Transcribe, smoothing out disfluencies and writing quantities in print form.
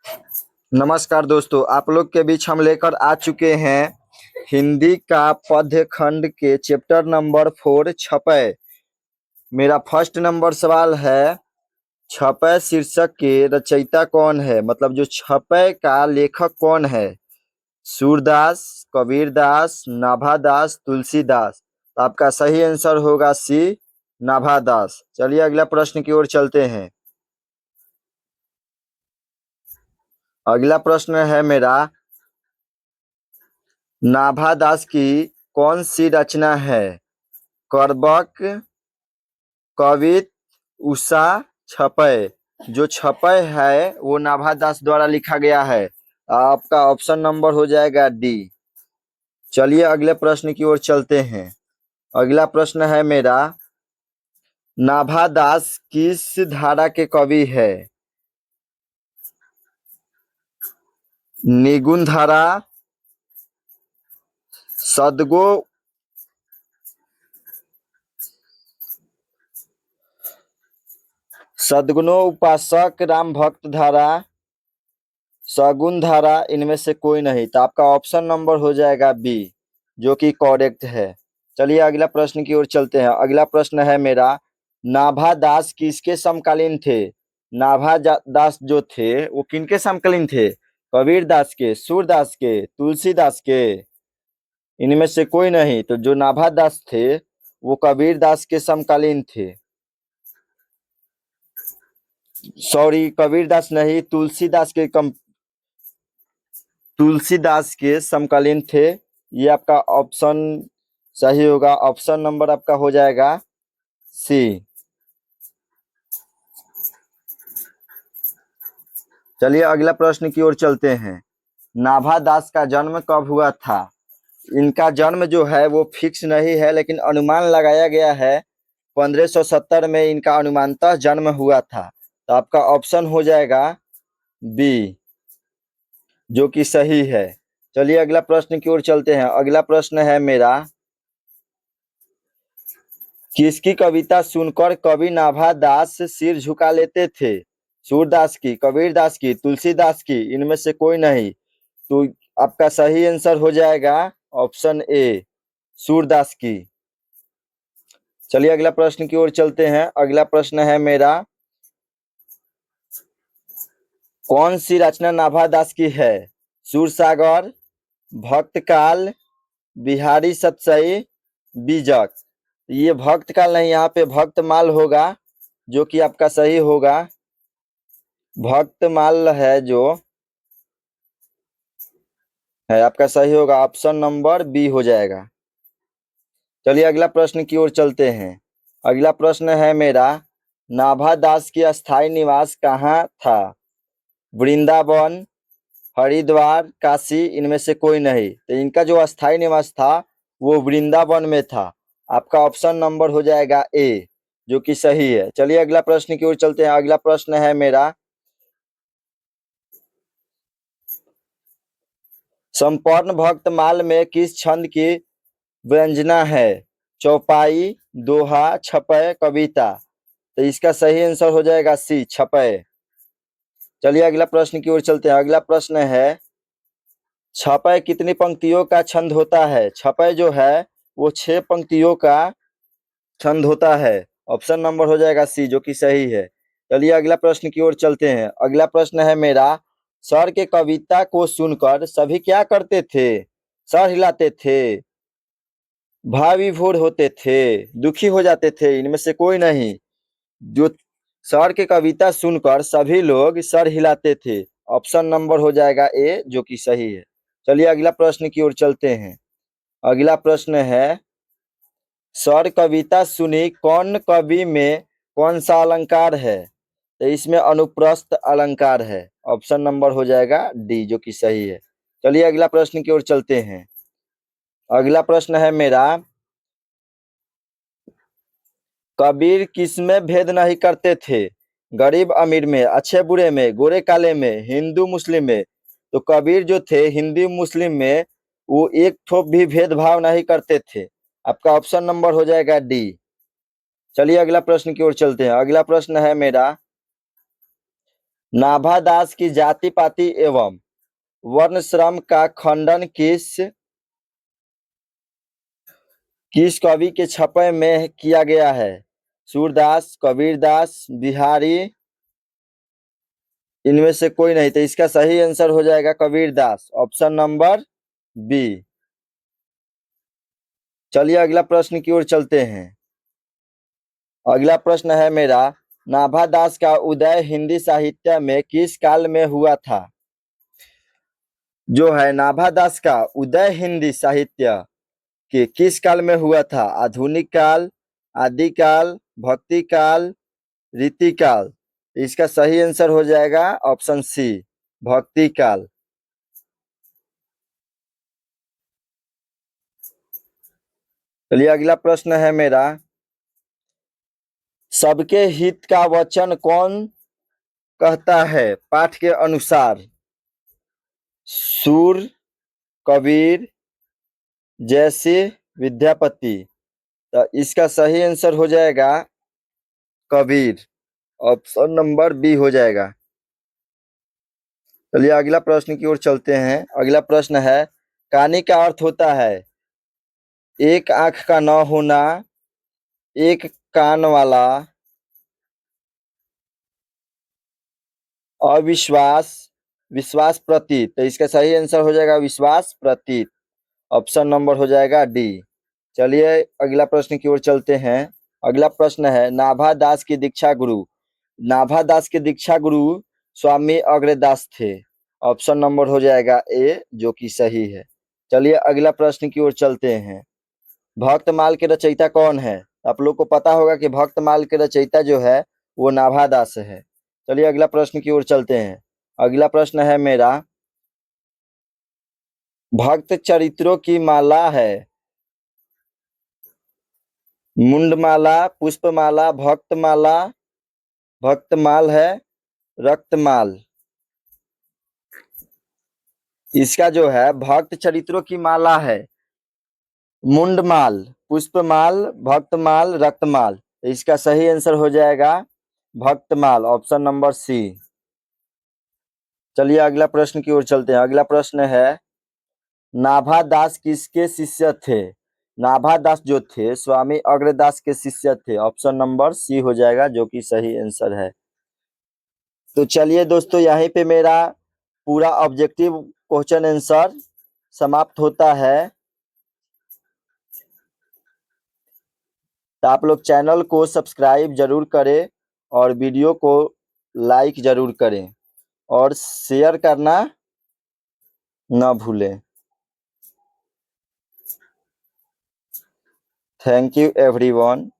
नमस्कार दोस्तों, आप लोग के बीच हम लेकर आ चुके हैं हिंदी का पद्य खंड के चैप्टर नंबर 4 छपै। मेरा फर्स्ट नंबर सवाल है, छपै शीर्षक के रचयिता कौन है? मतलब जो छपै का लेखक कौन है? सूरदास, कबीरदास, नाभादास, तुलसीदास। तो आपका सही आंसर होगा सी, नाभादास। चलिए अगला प्रश्न की ओर चलते हैं। अगला प्रश्न है मेरा, नाभादास की कौन सी रचना है? करबक, कवित, उषा, छपै। जो छपै है वो नाभादास द्वारा लिखा गया है। आपका ऑप्शन नंबर हो जाएगा डी। चलिए अगले प्रश्न की ओर चलते हैं। अगला प्रश्न है मेरा, नाभादास किस धारा के कवि है? निगुण धारा, सदगो सद्गुणोपासक, राम भक्त धारा, सगुण धारा, इनमें से कोई नहीं। तो आपका ऑप्शन नंबर हो जाएगा बी, जो कि करेक्ट है। चलिए अगला प्रश्न की ओर चलते हैं। अगला प्रश्न है मेरा, नाभादास किसके समकालीन थे? नाभादास जो थे वो किनके समकालीन थे? कबीरदास के, सूरदास के, तुलसीदास के? इनमें से कोई नहीं। तो जो नाभादास थे वो कबीरदास के समकालीन थे। सॉरी, कबीरदास नहीं, तुलसीदास के समकालीन थे। ये आपका ऑप्शन सही होगा। ऑप्शन नंबर आपका हो जाएगा सी। चलिए अगला प्रश्न की ओर चलते हैं। नाभादास का जन्म कब हुआ था? इनका जन्म जो है वो फिक्स नहीं है, लेकिन अनुमान लगाया गया है 1570 में इनका अनुमानतः जन्म हुआ था। तो आपका ऑप्शन हो जाएगा बी, जो कि सही है। चलिए अगला प्रश्न की ओर चलते हैं। अगला प्रश्न है मेरा, किसकी कविता सुनकर कवि नाभादास सिर झुका लेते थे? सूरदास की, कबीरदास की, तुलसीदास की? इनमें से कोई नहीं। तो आपका सही आंसर हो जाएगा ऑप्शन ए, सूरदास की। चलिए अगला प्रश्न की ओर चलते हैं। अगला प्रश्न है मेरा, कौन सी रचना नाभादास की है? सूरसागर, भक्तकाल, बिहारी सतसई, बीजक? ये भक्तकाल नहीं, यहाँ पे भक्तमाल होगा, जो कि आपका सही होगा। भक्तमाल है जो है आपका सही होगा। ऑप्शन नंबर बी हो जाएगा। चलिए अगला प्रश्न की ओर चलते हैं। अगला प्रश्न है मेरा, नाभादास की अस्थायी निवास कहाँ था? वृंदावन, हरिद्वार, काशी? इनमें से कोई नहीं। तो इनका जो अस्थायी निवास था वो वृंदावन में था। आपका ऑप्शन नंबर हो जाएगा ए, जो कि सही है। चलिए अगला प्रश्न की ओर चलते हैं। अगला प्रश्न है मेरा, संपूर्ण भक्तमाल में किस छंद की व्यंजना है? चौपाई, दोहा, छपै, कविता? तो इसका सही आंसर हो जाएगा सी, छपै। चलिए अगला प्रश्न की ओर चलते हैं। अगला प्रश्न है, छपै कितनी पंक्तियों का छंद होता है? छपै जो है वो 6 पंक्तियों का छंद होता है। ऑप्शन नंबर हो जाएगा सी, जो कि सही है। चलिए अगला प्रश्न की ओर चलते हैं। अगला प्रश्न है मेरा, सर के कविता को सुनकर सभी क्या करते थे? सर हिलाते थे, भाव विभोर होते थे, दुखी हो जाते थे? इनमें से कोई नहीं। जो सर के कविता सुनकर सभी लोग सर हिलाते थे। ऑप्शन नंबर हो जाएगा ए, जो कि सही है। चलिए अगला प्रश्न की ओर चलते हैं। अगला प्रश्न है, सर कविता सुनी कौन कवि में कौन सा अलंकार है? तो इसमें अनुप्रस्थ अलंकार है। ऑप्शन नंबर हो जाएगा डी, जो कि सही है। चलिए अगला प्रश्न की ओर चलते हैं। अगला प्रश्न है मेरा, कबीर किसमें भेद नहीं करते थे? गरीब अमीर में, अच्छे बुरे में, गोरे काले में, हिंदू मुस्लिम में? तो कबीर जो थे हिंदू मुस्लिम में वो एक ठोप भी भेदभाव नहीं करते थे। आपका ऑप्शन नंबर हो जाएगा डी। चलिए अगला प्रश्न की ओर चलते हैं। अगला प्रश्न है मेरा, नाभा दास की जाति पाति एवं वर्ण श्रम का खंडन किस कवि के छपे में किया गया है? सूरदास, कबीरदास, बिहारी, इनमें से कोई नहीं। तो इसका सही आंसर हो जाएगा कबीरदास, ऑप्शन नंबर बी। चलिए अगला प्रश्न की ओर चलते हैं। अगला प्रश्न है मेरा, नाभा दास का उदय हिंदी साहित्य में किस काल में हुआ था? जो है नाभा दास का उदय हिंदी साहित्य के किस काल में हुआ था? आधुनिक काल, आदिकाल, भक्ति काल, रीति काल। इसका सही आंसर हो जाएगा ऑप्शन सी, भक्ति काल। चलिए अगला प्रश्न है मेरा, सबके हित का वचन कौन कहता है पाठ के अनुसार? सूर, कबीर, जैसे, विद्यापति। तो इसका सही आंसर हो जाएगा कबीर, ऑप्शन नंबर बी हो जाएगा। चलिए अगला प्रश्न की ओर चलते हैं। अगला प्रश्न है, कानी का अर्थ होता है एक आंख का न होना, एक कान वाला, अविश्वास, विश्वास प्रतीत। तो इसका सही आंसर हो जाएगा विश्वास प्रतीत, ऑप्शन नंबर हो जाएगा डी। चलिए अगला प्रश्न की ओर चलते हैं। अगला प्रश्न है, नाभा दास की दीक्षा गुरु। नाभा दास के दीक्षा गुरु स्वामी अग्रदास थे, ऑप्शन नंबर हो जाएगा ए, जो कि सही है। चलिए अगला प्रश्न की ओर चलते हैं। भक्तमाल के रचयिता कौन है? आप लोग को पता होगा कि भक्तमाल के रचयिता जो है वो नाभा दास है। चलिए अगला प्रश्न की ओर चलते हैं। अगला प्रश्न है मेरा, भक्त चरित्रों की माला है, मुंडमाला, पुष्पमाला, भक्तमाला, भक्तमाल है, रक्तमाल। इसका जो है भक्त चरित्रों की माला है मुंडमाल, पुष्पमाल, भक्तमाल, रक्तमाल। इसका सही आंसर हो जाएगा भक्तमाल, ऑप्शन नंबर सी। चलिए अगला प्रश्न की ओर चलते हैं। अगला प्रश्न है, नाभा दास किसके शिष्य थे? नाभा दास जो थे स्वामी अग्रदास के शिष्य थे, ऑप्शन नंबर सी हो जाएगा, जो कि सही आंसर है। तो चलिए दोस्तों, यहीं पे मेरा पूरा ऑब्जेक्टिव क्वेश्चन आंसर समाप्त होता है। तो आप लोग चैनल को सब्सक्राइब जरूर करें और वीडियो को लाइक जरूर करें और शेयर करना न भूलें। Thank you everyone.